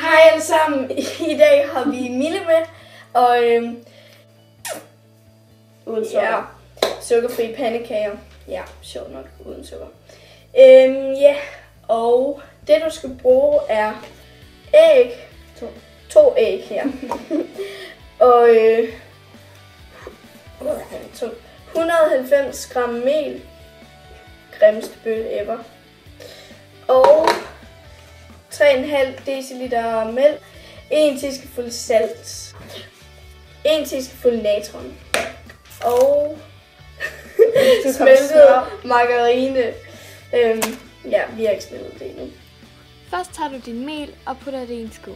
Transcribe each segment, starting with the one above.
Hej alle sammen. I dag har vi Mille med, og uden sukker. Ja, sukkerfri pandekager. Ja, sjovt nok, uden sukker. Ja, og det du skal bruge er æg. To æg her. Og 190 gram mel. Grimmeste bøtte ever. Og 3,5 dl mælk, 1 teskefuld salt, 1 teskefuld natron og smeltet margarine. Ja, vi har ikke smeltet det endnu. Først tager du din mel og putter det i en skål.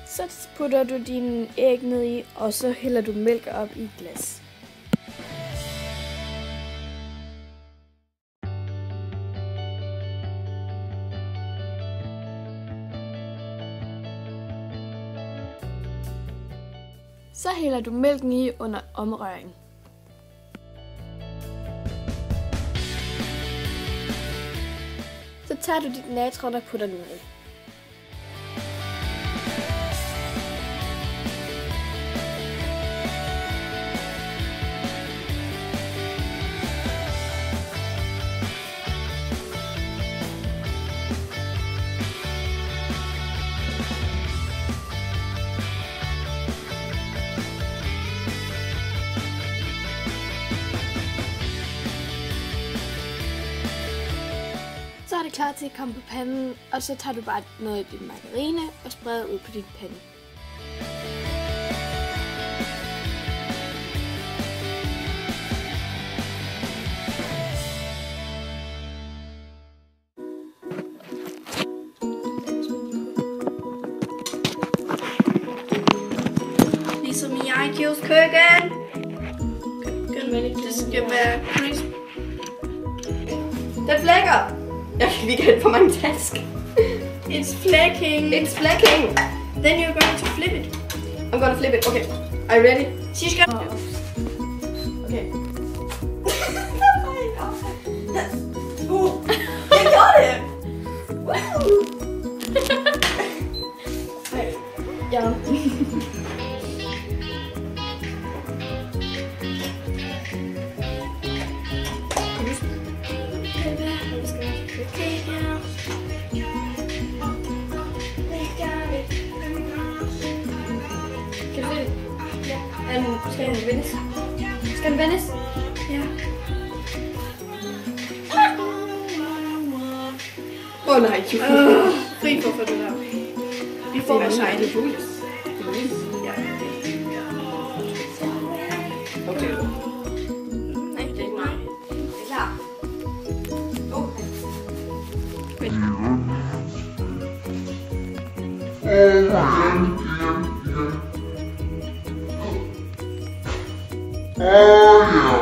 Så putter du dine æg ned i, og så hælder du mælk op i et glas. Så hælder du mælken i under omrøring. Så tager du dit natron og putter den ned. Så er det klar til at komme på panden, og så tager du bare noget af din margarine og spreder ud på din pande. Ligesom i Aikos køkken. Det skal være crisp. Den flækker! Vi kan have for mange task. It's flaking. It's flaking. Then you're going to flip it. I'm gonna flip it. Okay. Are you ready? She's gonna. Okay. I got it! Wow! Ja. Skal den vendes? Skal den vendes? Ja. Åh nej, Fri for det der. Vi får vores egen. Det er fuldt. Ja. Okay. Nej, det er ikke mig. Det er klar. Oh yeah.